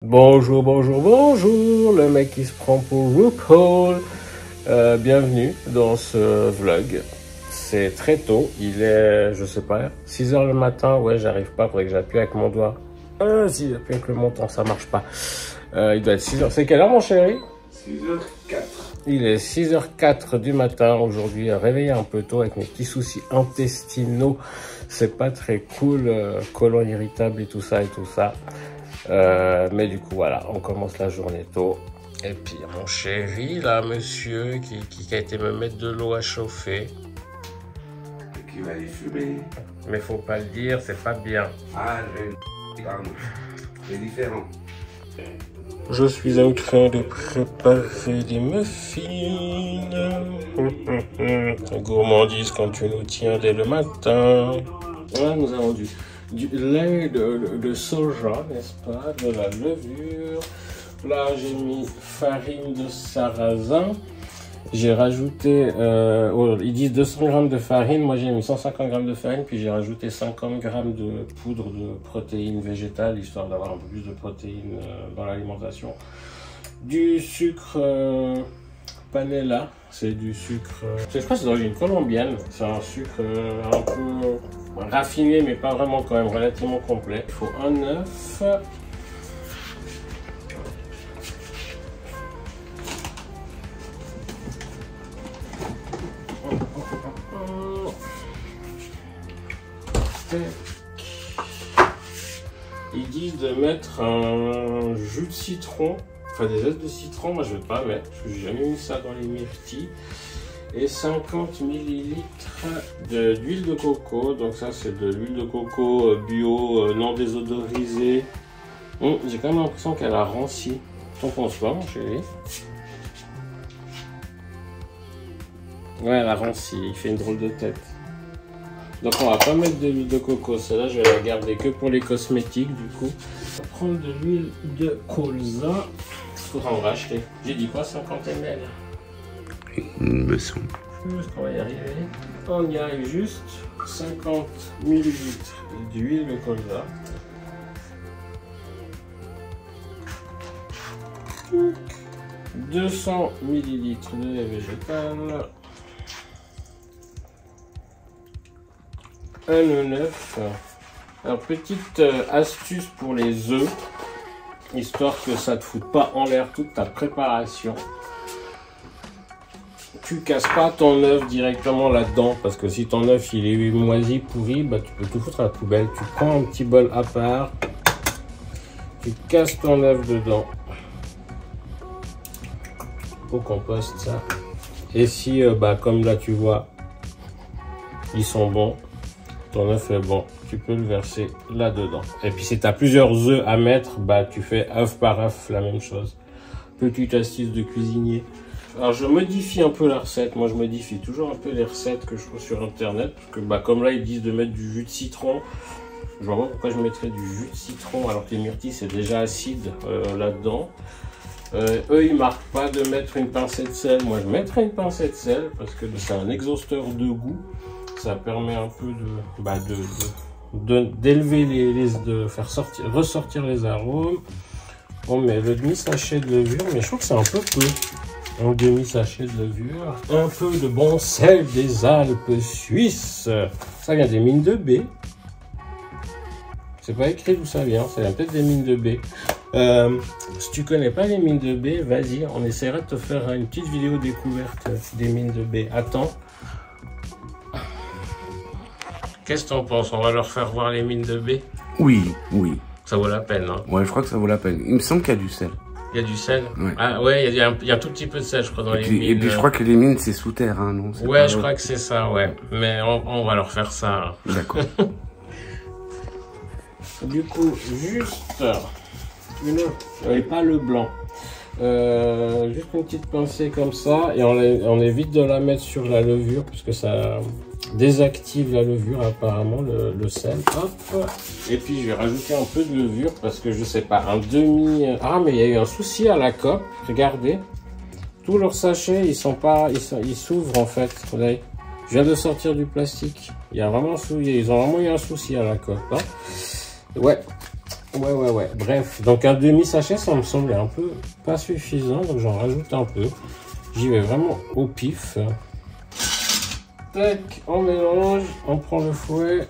Bonjour, bonjour, bonjour, le mec qui se prend pour RuPaul. Bienvenue dans ce vlog. C'est très tôt, il est, je sais pas, 6 h le matin. Ouais, j'arrive pas, faudrait que j'appuie avec mon doigt. Si j'appuie avec le montant, ça marche pas. Il doit être 6 h. C'est quelle heure, mon chéri? 6h04. Il est 6h04 du matin aujourd'hui, réveillé un peu tôt avec mes petits soucis intestinaux. C'est pas très cool, côlon irritable et tout ça et tout ça. Mais du coup, voilà, on commence la journée tôt. Et puis, mon chéri, là, monsieur, qui a été me mettre de l'eau à chauffer. Et qui va y fumer. Mais faut pas le dire, c'est pas bien. Ah, pardon. C'est différent. Je suis en train de préparer des muffins. Gourmandise quand tu nous tiens dès le matin. Là, nous avons du lait de soja, n'est-ce pas, de la levure. Là, j'ai mis farine de sarrasin. J'ai rajouté, ils disent 200 g de farine. Moi, j'ai mis 150 g de farine, puis j'ai rajouté 50 g de poudre de protéines végétales, histoire d'avoir un peu plus de protéines dans l'alimentation. Du sucre panela, c'est du sucre, je crois que c'est d'origine colombienne. C'est un sucre un peu raffiné, mais pas vraiment, quand même relativement complet. Il faut un œuf. Ils disent de mettre un jus de citron, enfin des zestes de citron. Moi je vais pas mettre, parce que j'ai jamais mis ça dans les myrtilles. Et 50 ml d'huile de coco. Donc ça c'est de l'huile de coco bio, non désodorisée. J'ai quand même l'impression qu'elle a ranci. T'en penses pas, mon chéri? Ouais, elle a ranci, il fait une drôle de tête. Donc on va pas mettre de l'huile de coco, celle-là je vais la garder que pour les cosmétiques du coup. On va prendre de l'huile de colza. Faudra en racheter. J'ai dit quoi, 50 ml? Il me semble. Est-ce qu'on va y arriver? On y arrive juste. 50 ml d'huile de colza. « 200 ml de lait végétal. Un œuf. Alors, petite astuce pour les œufs, histoire que ça ne te foute pas en l'air toute ta préparation. Tu casses pas ton œuf directement là-dedans, parce que si ton œuf il est moisi, pourri, bah tu peux tout foutre à la poubelle. Tu prends un petit bol à part, tu casses ton œuf dedans, au compost ça. Et si, comme là tu vois, ils sont bons. Ton œuf est bon, tu peux le verser là-dedans. Et puis si tu as plusieurs œufs à mettre, bah tu fais œuf par œuf, la même chose. Petite astuce de cuisinier. Alors je modifie un peu la recette. Moi je modifie toujours un peu les recettes que je trouve sur internet. Parce que comme là ils disent de mettre du jus de citron. Je vois pas pourquoi je mettrais du jus de citron alors que les myrtilles c'est déjà acide là-dedans. Eux ils marquent pas de mettre une pincée de sel. Moi je mettrais une pincée de sel parce que c'est un exhausteur de goût. Ça permet un peu d'élever de faire ressortir les arômes. On met le demi-sachet de levure, mais je trouve que c'est un peu peu. Un demi-sachet de levure. Un peu de bon sel des Alpes suisses. Ça vient des mines de baie. C'est pas écrit d'où ça vient, ça vient peut-être des mines de baie. Si tu connais pas les mines de baie, vas-y, on essaiera de te faire une petite vidéo découverte des mines de baie. Attends. Qu'est-ce que t'en penses? On va leur faire voir les mines de baie? Oui, oui. Ça vaut la peine, hein? Ouais, je crois que ça vaut la peine. Il me semble qu'il y a du sel. Il y a du sel? Ouais. Ah ouais, il y a un tout petit peu de sel, je crois, dans les mines. Et puis je crois que les mines, c'est sous terre, hein, non? Ouais, je crois que c'est ça, ouais. Mais on va leur faire ça. D'accord. Du coup, juste et pas le blanc. Juste une petite pincée comme ça. Et on évite de la mettre sur la levure, puisque ça désactive la levure apparemment, le sel. Hop. Et puis je vais rajouter un peu de levure parce que je sais pas, un demi... Ah mais il y a eu un souci à la coque, regardez. Tous leurs sachets, ils s'ouvrent en fait. Regardez. Je viens de sortir du plastique. Il y a vraiment ils ont vraiment eu un souci à la coque. Hein. Ouais. Ouais. Bref, donc un demi-sachet, ça me semblait un peu pas suffisant, donc j'en rajoute un peu. J'y vais vraiment au pif. Tac, on mélange, on prend le fouet.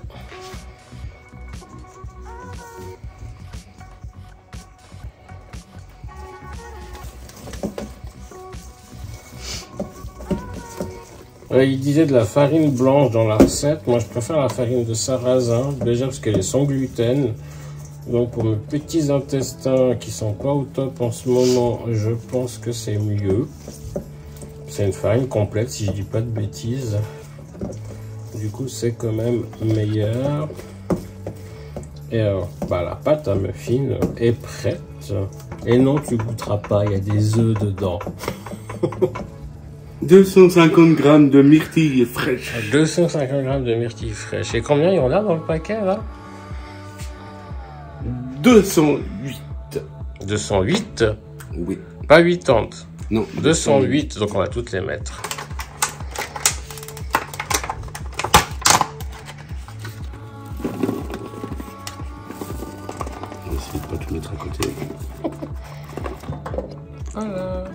Il disait de la farine blanche dans la recette. Moi, je préfère la farine de sarrasin, déjà parce qu'elle est sans gluten. Donc, pour mes petits intestins qui sont pas au top en ce moment, je pense que c'est mieux. C'est une farine complète, si je dis pas de bêtises. Du coup, c'est quand même meilleur. Et alors, bah, la pâte à muffins est prête. Et non, tu goûteras pas, il y a des œufs dedans. 250 grammes de myrtilles fraîches. 250 grammes de myrtilles fraîches. Et combien il y en a dans le paquet, là? 208. 208? Oui. Pas 80. Non. 208, donc on va toutes les mettre. On va essayer de pas tout mettre à côté. Voilà.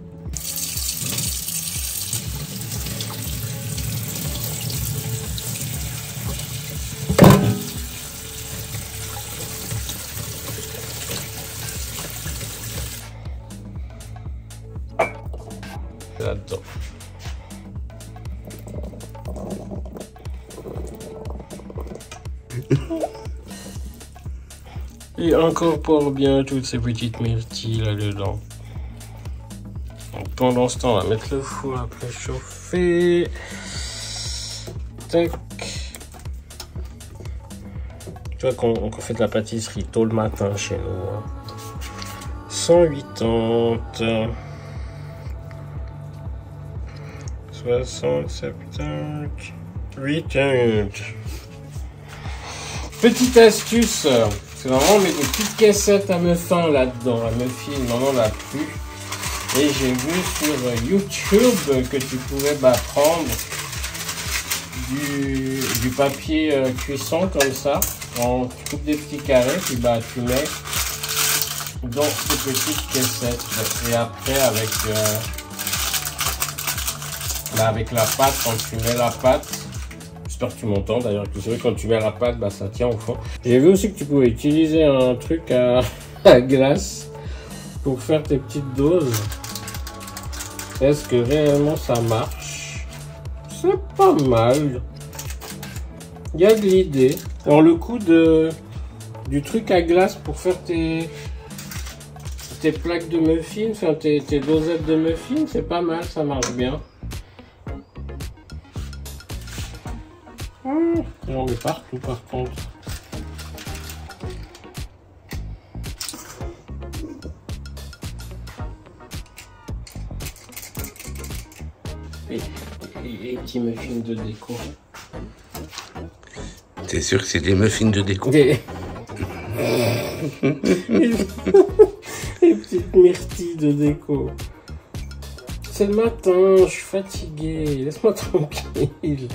Là-dedans. Et incorpore bien toutes ces petites myrtilles là-dedans. Pendant ce temps, on va mettre le four à préchauffer. Tac. Tu vois qu'on fait de la pâtisserie tôt le matin chez nous. 180. 60, 70, 80. Petite astuce, c'est vraiment mettre des petites caissettes à muffins là-dedans, à muffins, on n'en a plus. Et j'ai vu sur YouTube que tu pouvais prendre du papier cuisson comme ça, tu coupes des petits carrés, puis tu mets dans ces petites caissettes. Et après avec la pâte, quand tu mets la pâte, j'espère que tu m'entends d'ailleurs, tu sais, quand tu mets la pâte, ça tient au fond. J'ai vu aussi que tu pouvais utiliser un truc à glace pour faire tes petites doses. Est-ce que réellement ça marche? C'est pas mal. Il y a de l'idée. Alors le coup du truc à glace pour faire tes plaques de muffins, enfin tes dosettes de muffins, c'est pas mal, ça marche bien. J'en ai partout par contre. Et petits muffins de déco. T'es sûr que c'est des muffins de déco? Les petites myrtilles de déco. C'est le matin, je suis fatigué. Laisse-moi tranquille.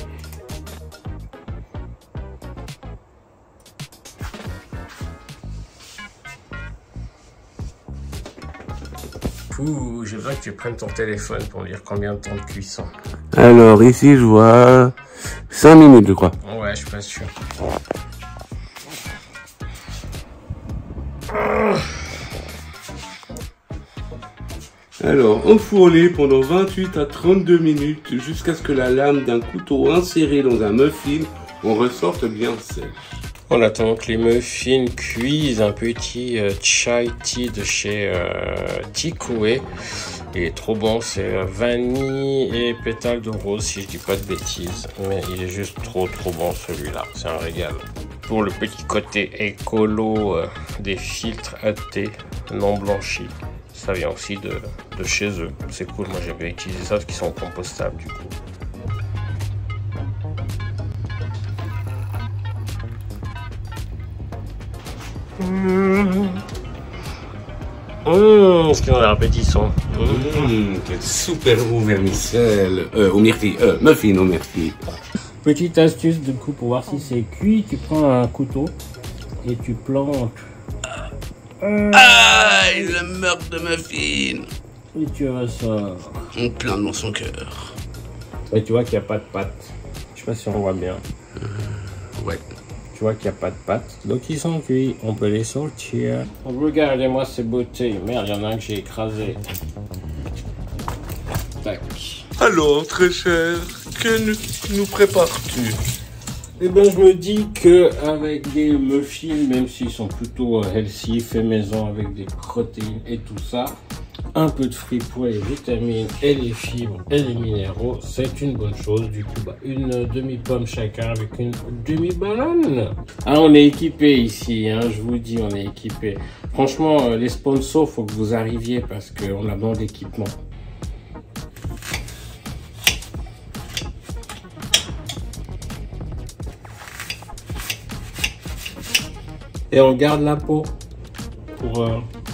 Ouh, j'ai besoin que tu prennes ton téléphone pour me dire combien de temps de cuisson. Alors ici je vois 5 minutes je crois. Ouais, je suis pas sûr. Alors enfourner pendant 28 à 32 minutes jusqu'à ce que la lame d'un couteau inséré dans un muffin en ressorte bien sèche. En attendant que les muffins cuisent, un petit chai tea de chez Tikue. Il est trop bon, c'est vanille et pétales de rose si je dis pas de bêtises. Mais il est juste trop bon celui-là, c'est un régal. Pour le petit côté écolo des filtres à thé non blanchis. Ça vient aussi de chez eux. C'est cool, moi j'ai bien utilisé ça parce qu'ils sont compostables du coup. Ce qui a l'air appétissant. Quel super au vermicelle. Au myrtille. Muffin au myrtille. Petite astuce du coup pour voir si c'est cuit, tu prends un couteau et tu plantes Aïe, le meurtre de muffin. Et tu ressors. On plaint dans son cœur. Et tu vois qu'il n'y a pas de pâte. Je sais pas si on voit bien. Ouais. Tu vois qu'il n'y a pas de pâte. Donc ils sont cuits. On peut les sortir. Regardez-moi ces beautés. Merde, il y en a un que j'ai écrasé. Tac. Alors, très cher, que nous prépares-tu? Eh ben, je me dis que avec des muffins, même s'ils sont plutôt healthy, faits maison avec des protéines et tout ça, un peu de fruits pour les vitamines et les fibres et les minéraux, c'est une bonne chose. Du coup, bah, une demi-pomme chacun avec une demi-banane. Ah, on est équipé ici, hein, je vous dis, on est équipé. Franchement, les sponsors, faut que vous arriviez parce qu'on a besoin d'équipement. Et on garde la peau pour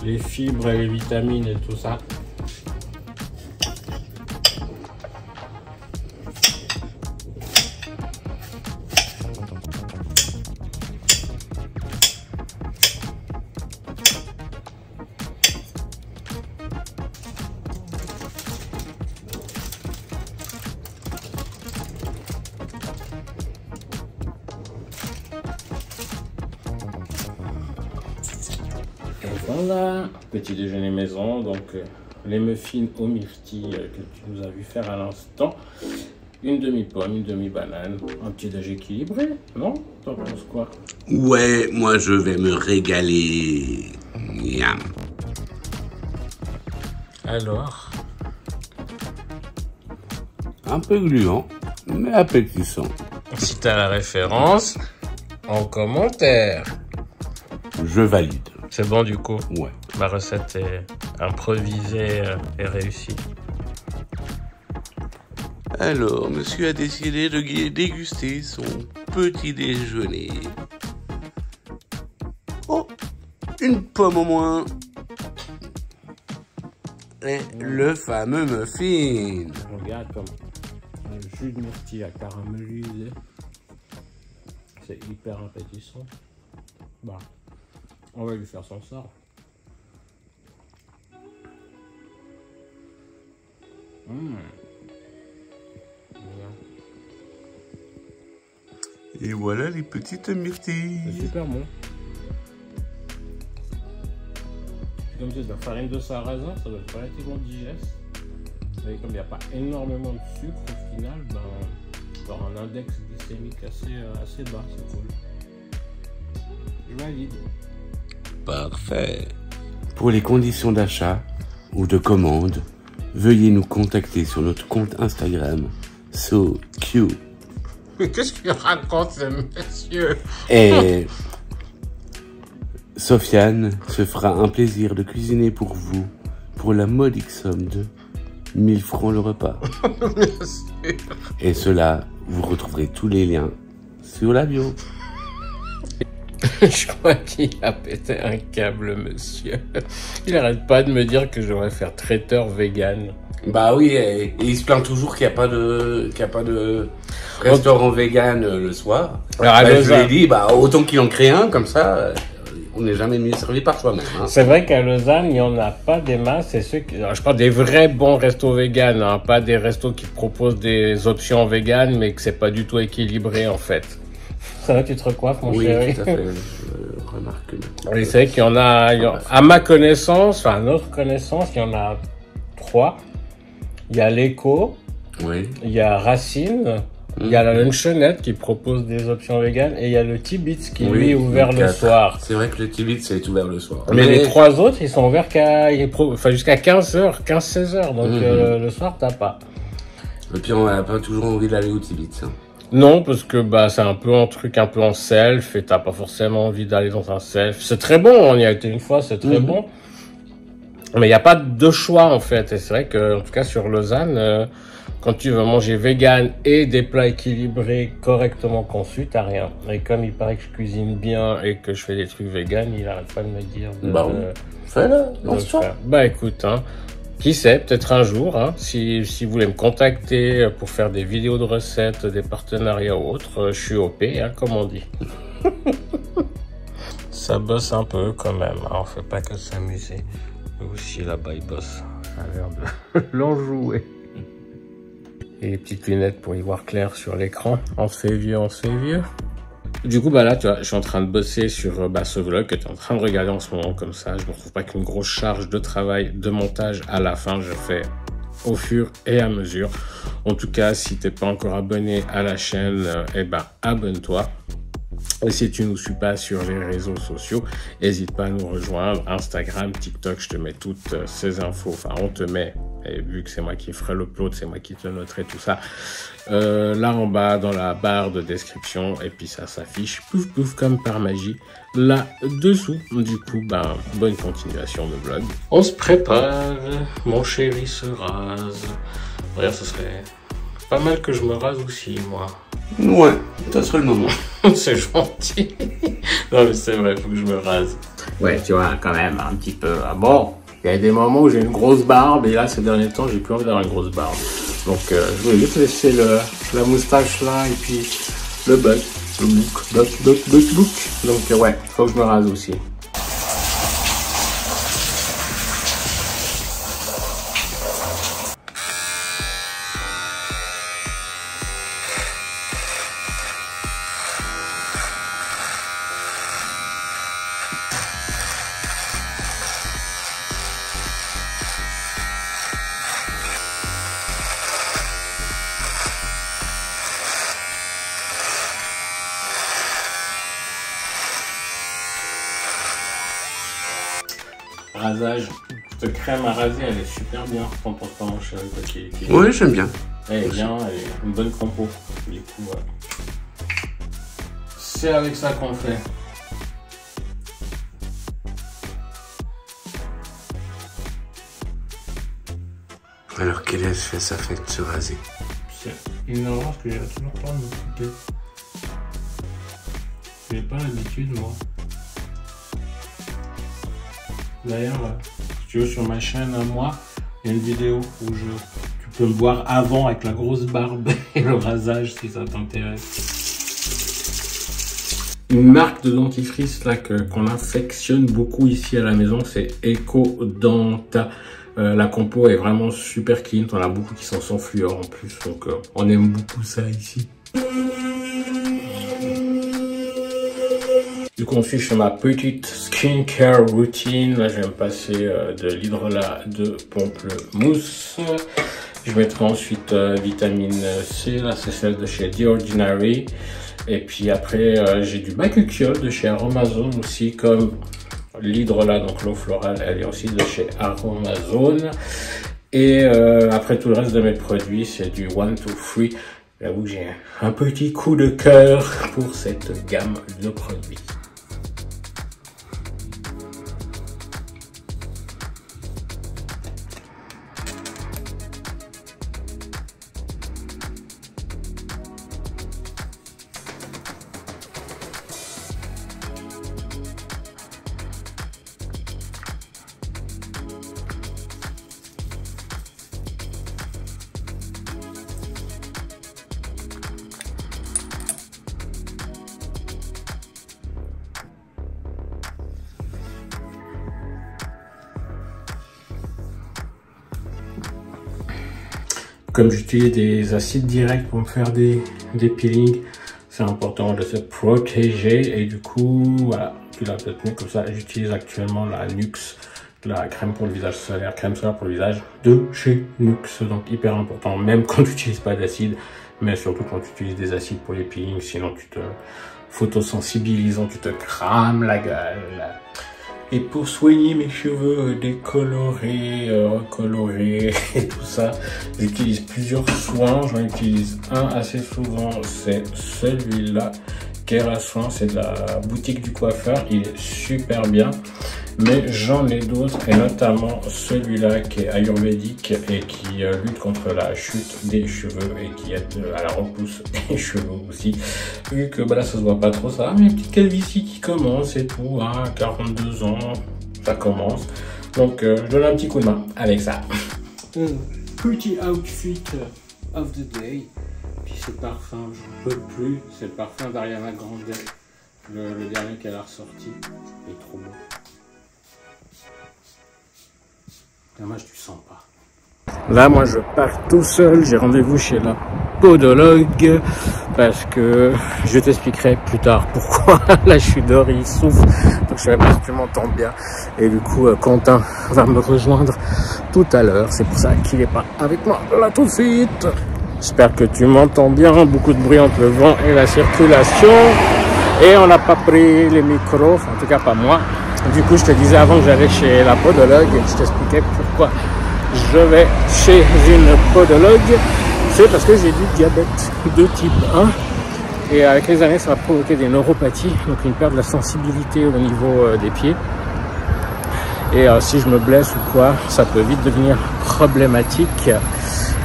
les fibres et les vitamines et tout ça. Voilà, petit déjeuner maison, donc les muffins au myrtille que tu nous as vu faire à l'instant, une demi-pomme, une demi-banane, un petit déj équilibré, non? T'en penses quoi? Ouais, moi je vais me régaler. Miam. Alors? Un peu gluant, mais appétissant. Si t'as la référence, en commentaire. Je valide. C'est bon du coup? Ouais. Ma recette est improvisée et réussie. Alors, monsieur a décidé de déguster son petit déjeuner. Oh, une pomme au moins. Et le fameux muffin. Regarde comme un jus de myrtille à caraméliser. C'est hyper appétissant. Bah, on va lui faire son sort. Et voilà les petites myrtilles. C'est super bon. C'est comme si de la farine de sarrasin, ça doit être relativement digeste. Et comme il n'y a pas énormément de sucre au final, ben, on va avoir un index glycémique assez bas, c'est cool. Je valide. Parfait. Pour les conditions d'achat ou de commande, veuillez nous contacter sur notre compte Instagram SoCute. Mais qu'est-ce qu'il raconte ce monsieur? Et Sofiane se fera un plaisir de cuisiner pour vous pour la modique somme de 1000 francs le repas. Et cela, vous retrouverez tous les liens sur la bio. Je crois qu'il a pété un câble, monsieur. Il arrête pas de me dire que je devrais faire traiteur vegan. Bah oui, et il se plaint toujours qu'il n'y a pas de, restaurant vegan le soir. Alors, je lui ai dit, bah autant qu'il en crée un, comme ça, on n'est jamais mieux servi par soi-même. Hein. C'est vrai qu'à Lausanne, il n'y en a pas des masses. C'est ceux qui, je parle des vrais bons restos vegan, hein, pas des restos qui proposent des options vegan, mais que c'est pas du tout équilibré en fait. Ça va, tu te recoiffes, mon chéri? Oui, tout à fait. Je remarque. Oui, c'est vrai qu'il y en a, à ma connaissance, enfin à notre connaissance, il y en a 3. Il y a l'Eco, oui. Il y a Racine, il y a la Lunchonette qui propose des options véganes et il y a le Tibits qui lui est ouvert le soir. C'est vrai que le Tibits c'est ouvert le soir. Mais les 3 autres, ils sont ouverts jusqu'à 15h, 15-16h, donc le soir t'as pas. Et puis on n'a pas toujours envie d'aller au Tibits. Hein. Non, parce que bah c'est un peu un truc un peu en self et t'as pas forcément envie d'aller dans un self. C'est très bon, on y a été une fois, c'est très bon. Mais il n'y a pas de choix en fait. Et c'est vrai que, en tout cas sur Lausanne, quand tu veux manger vegan et des plats équilibrés correctement conçus, t'as rien. Et comme il paraît que je cuisine bien et que je fais des trucs vegan, il arrête pas de me dire de... Bah oui, fais-le, lance-toi. Bah écoute, hein, qui sait, peut-être un jour, hein, si vous voulez me contacter pour faire des vidéos de recettes, des partenariats ou autres, je suis OP, hein, comme on dit. Ça bosse un peu quand même, hein. On fait pas que s'amuser. Aussi là-bas il bosse, ça a l'air de l'enjouer. Et les petites lunettes pour y voir clair sur l'écran. On se fait vieux, on se fait vieux. Du coup, bah là, tu vois, je suis en train de bosser sur ce vlog que tu es en train de regarder en ce moment comme ça. Je me retrouve pas qu'une grosse charge de travail, de montage à la fin. Je fais au fur et à mesure. En tout cas, si t'es pas encore abonné à la chaîne, eh ben, abonne-toi. Et si tu nous suis pas sur les réseaux sociaux, n'hésite pas à nous rejoindre. Instagram, TikTok, je te mets toutes ces infos. Enfin, on te met, et vu que c'est moi qui ferai l'upload, c'est moi qui te noterai tout ça. Là en bas, dans la barre de description. Et puis ça s'affiche, pouf pouf, comme par magie, là-dessous. Du coup, ben, bonne continuation de vlog. On se prépare. Mon chéri se rase. D'ailleurs, ce serait pas mal que je me rase aussi, moi. Ouais, ça serait le moment. C'est gentil. Non mais c'est vrai, faut que je me rase. Ouais, tu vois, quand même, un petit peu. Bon, il y a des moments où j'ai une grosse barbe et là, ces derniers temps, j'ai plus envie d'avoir une grosse barbe. Donc, je voulais juste laisser la moustache là et puis le bug, le book. Donc, ouais, faut que je me rase aussi. Rasage, cette crème à raser, elle est super bien. T'en penses pas, mon chéri? Oui, j'aime bien. Elle est bien, elle est une bonne compo. Du coup, c'est avec ça qu'on fait. Alors, quelle fait sa fête de se raser? C'est ignorant parce que j'ai toujours pas de m'occuper. J'ai pas l'habitude, moi. D'ailleurs, si tu veux, sur ma chaîne, moi, il y a une vidéo où tu peux me voir avant avec la grosse barbe et le rasage si ça t'intéresse. Une marque de dentifrice là qu'on affectionne beaucoup ici à la maison, c'est EcoDenta. La compo est vraiment super clean, on a beaucoup qui sont sans fluor en plus, donc on aime beaucoup ça ici. Du coup, ensuite, je fais ma petite skincare routine. Là, je vais me passer de l'hydrolat de pamplemousse. Je mettrai ensuite vitamine C. Là, c'est celle de chez The Ordinary. Et puis après, j'ai du Bakuchiol de chez Aromazone aussi, comme l'hydrolat, donc l'eau florale, elle est aussi de chez Aromazone. Et après, tout le reste de mes produits, c'est du 1, 2, 3. J'avoue que j'ai un petit coup de cœur pour cette gamme de produits. Comme j'utilise des acides directs pour me faire des peelings, c'est important de se protéger. Et du coup, voilà, tu l'as peut-être mis comme ça. J'utilise actuellement la Nuxe, la crème pour le visage solaire, crème solaire pour le visage de chez Nuxe. Donc hyper important, même quand tu n'utilises pas d'acide, mais surtout quand tu utilises des acides pour les peelings. Sinon, tu te photosensibilisant, tu te crames la gueule. Et pour soigner mes cheveux décolorés, recolorés et tout ça, j'utilise plusieurs soins. J'en utilise un assez souvent, c'est celui-là. Kerasoin, c'est de la boutique du coiffeur. Il est super bien. Mais j'en ai d'autres, et notamment celui-là qui est ayurvédique et qui lutte contre la chute des cheveux et qui aide à la repousse des cheveux aussi. Vu que bah là ça se voit pas trop ça, mais une petite calvitie qui commence et tout, hein, 42 ans, ça commence. Donc je donne un petit coup de main avec ça. Pretty outfit of the day. Puis ce parfum, je peux plus, c'est le parfum d'Ariana Grande. Le dernier qu'elle a ressorti est trop beau. Dommage, tu sens pas. Là, moi, je pars tout seul. J'ai rendez-vous chez la podologue parce que je t'expliquerai plus tard pourquoi. Là, je suis dehors, il souffle. Donc, je sais pas si tu m'entends bien. Et du coup, Quentin va me rejoindre tout à l'heure. C'est pour ça qu'il n'est pas avec moi là tout de suite. J'espère que tu m'entends bien. Beaucoup de bruit entre le vent et la circulation. Et on n'a pas pris les micros, en tout cas pas moi. Du coup, je te disais avant que j'allais chez la podologue, et je t'expliquais pourquoi je vais chez une podologue. C'est parce que j'ai du diabète de type 1. Et avec les années, ça va provoquer des neuropathies, donc une perte de la sensibilité au niveau des pieds. Et si je me blesse ou quoi, ça peut vite devenir problématique.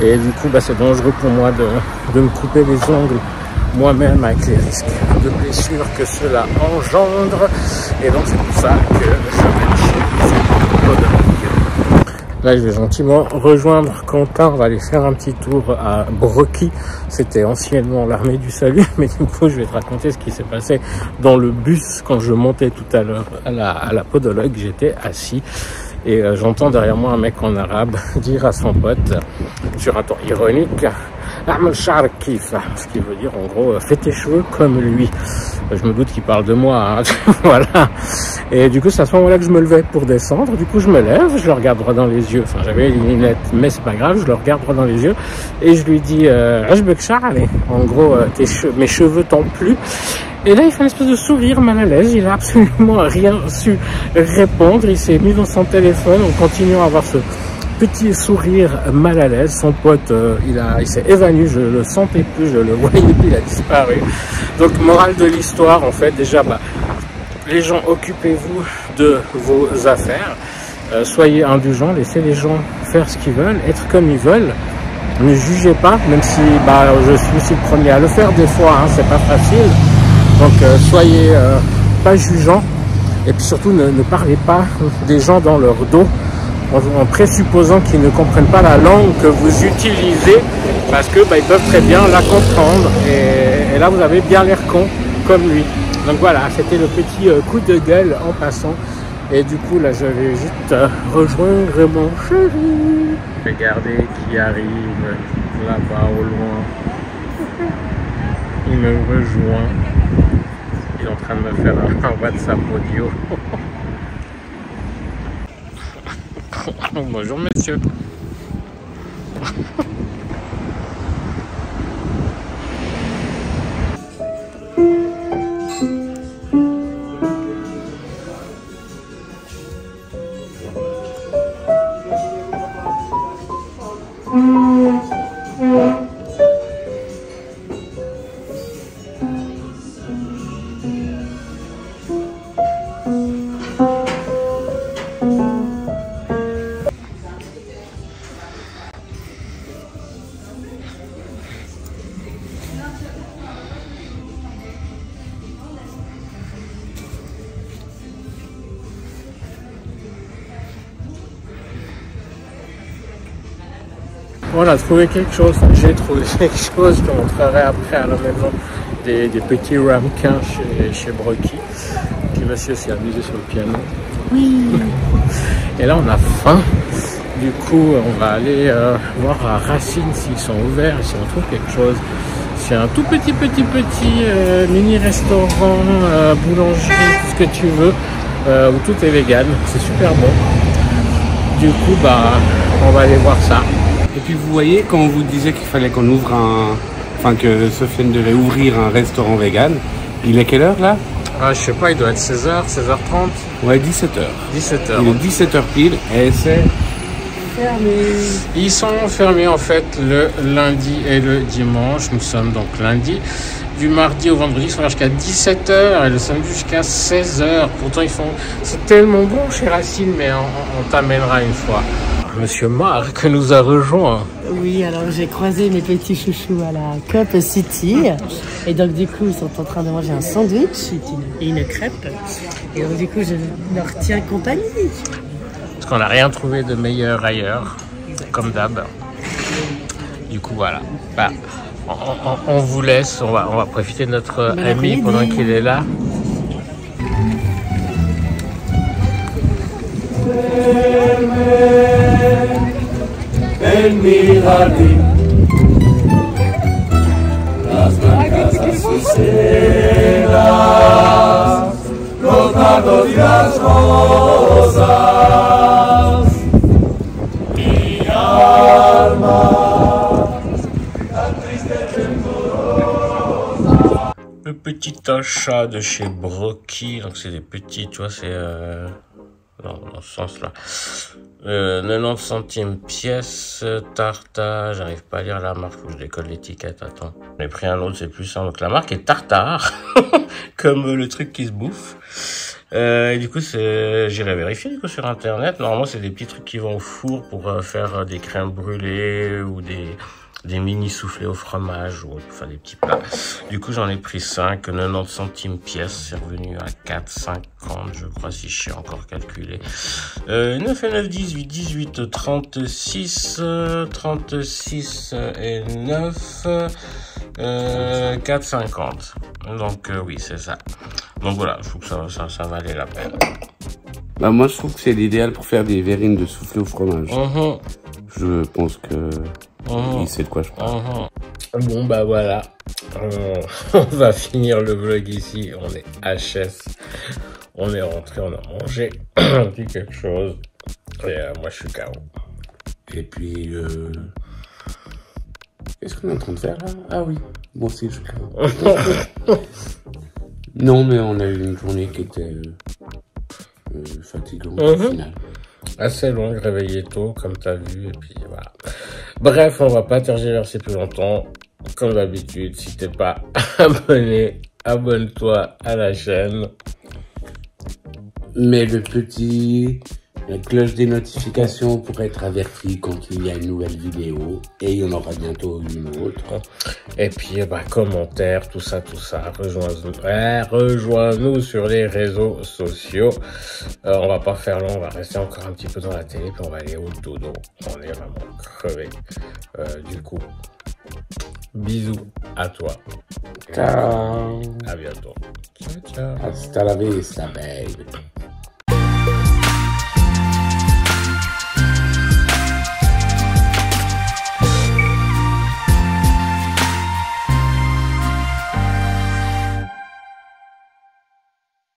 Et du coup, c'est dangereux pour moi de me couper les ongles moi-même avec les risques de blessures que cela engendre. Et donc c'est pour ça que je vais chez cette podologue. Là je vais gentiment rejoindre Quentin, on va aller faire un petit tour à Brocky. C'était anciennement l'armée du salut, mais du coup je vais te raconter ce qui s'est passé dans le bus quand je montais tout à l'heure à la podologue. J'étais assis et j'entends derrière moi un mec en arabe dire à son pote sur un ton ironique ce qui veut dire en gros fais tes cheveux comme lui. Je me doute qu'il parle de moi, hein. Voilà. Et du coup c'est à ce moment là que je me levais pour descendre. Du coup je me lève, je le regarde droit dans les yeux, enfin j'avais les lunettes mais c'est pas grave, je le regarde droit dans les yeux et je lui dis en gros mes cheveux t'ont plu. Et là il fait une espèce de sourire mal à l'aise, il a absolument rien su répondre, il s'est mis dans son téléphone en continuant à avoir ce petit sourire mal à l'aise. Son pote il s'est évanoui, je le sentais plus, je le voyais plus, il a disparu. Donc morale de l'histoire en fait, déjà les gens, occupez-vous de vos affaires, soyez indulgents, laissez les gens faire ce qu'ils veulent, être comme ils veulent, ne jugez pas, même si je suis aussi le premier à le faire des fois, hein, c'est pas facile. Donc soyez pas jugeants et puis surtout ne parlez pas des gens dans leur dos en présupposant qu'ils ne comprennent pas la langue que vous utilisez, parce que ils peuvent très bien la comprendre et là vous avez bien l'air con comme lui. Donc voilà, c'était le petit coup de gueule en passant. Et du coup là je vais juste rejoindre mon chéri. Regardez qui arrive là-bas au loin. Il me rejoint. Il est en train de me faire un WhatsApp audio. Bonjour monsieur. On a trouvé quelque chose, j'ai trouvé quelque chose, je te montrerai après à la maison, des petits ramequins chez Brocky. Puis monsieur s'est amusé sur le piano. Oui. Et là on a faim, du coup on va aller voir à Racine s'ils sont ouverts, si on trouve quelque chose. C'est un tout petit mini restaurant, boulangerie, tout ce que tu veux, où tout est vegan, c'est super bon. Du coup on va aller voir ça. Et puis vous voyez, quand on vous disait qu'il fallait qu'on ouvre que Sofiane devait ouvrir un restaurant vegan, il est quelle heure là? Je sais pas, il doit être 16h, 16h30. Ouais, 17h. 17h. Il est 17h pile et c'est fermé. Ils sont fermés en fait le lundi et le dimanche. Nous sommes donc lundi. Du mardi au vendredi, ils sont là jusqu'à 17h et le samedi jusqu'à 16h. Pourtant, c'est tellement bon chez Racine, mais on t'amènera une fois. Monsieur Marc nous a rejoint. Oui, alors j'ai croisé mes petits chouchous à la Cup City. Et donc du coup, ils sont en train de manger un sandwich et une crêpe. Et donc du coup, je leur tiens compagnie. Parce qu'on n'a rien trouvé de meilleur ailleurs, comme d'hab. Du coup, voilà. On vous laisse, on va profiter de notre ami pendant qu'il est là. jardín, las blancas azucenas, los nardos y las rosas, mi alma tan triste temblorosa. Le petit achat de chez Brocky, donc c'est des petits, tu vois, c'est non, dans ce sens-là. 90 centimes pièce, Tartare, j'arrive pas à lire la marque, faut que je décolle l'étiquette, attends. J'ai pris un autre, c'est plus simple. Donc la marque est Tartare, comme le truc qui se bouffe. Et du coup, j'irai vérifier du coup sur internet. Normalement, c'est des petits trucs qui vont au four pour faire des crèmes brûlées ou des mini soufflés au fromage ou enfin des petits plats. Du coup, j'en ai pris 5, 90 centimes pièce, c'est revenu à 4,50 je crois si je sais encore calculer. 9 et 9, 18, 18, 36, 36 et 9, 4,50. Donc oui, c'est ça. Donc voilà, je trouve que ça valait la peine. Bah moi je trouve que c'est l'idéal pour faire des verrines de soufflé au fromage. Je pense que il sait de quoi je parle. Bon bah voilà, on va finir le vlog ici, on est HS, on est rentré, on a mangé un petit quelque chose, et moi je suis KO. Et puis, qu'est-ce qu'on est en train de faire là? Ah oui, moi aussi je suis KO. Non mais on a eu une journée qui était fatigante au final. Assez longue, réveillé tôt, comme t'as vu, et puis voilà. Bref, on va pas tergiverser plus longtemps. Comme d'habitude, si t'es pas abonné, abonne-toi à la chaîne. Mets la cloche des notifications pour être averti quand il y a une nouvelle vidéo. Et il y en aura bientôt une autre. Et puis, commentaires, tout ça. Rejoins-nous sur les réseaux sociaux. On va pas faire long, on va rester encore un petit peu dans la télé, puis on va aller au dodo. On est vraiment crevés. Du coup, bisous à toi. Ciao. À bientôt. Ciao, ciao. Hasta la vista, baby.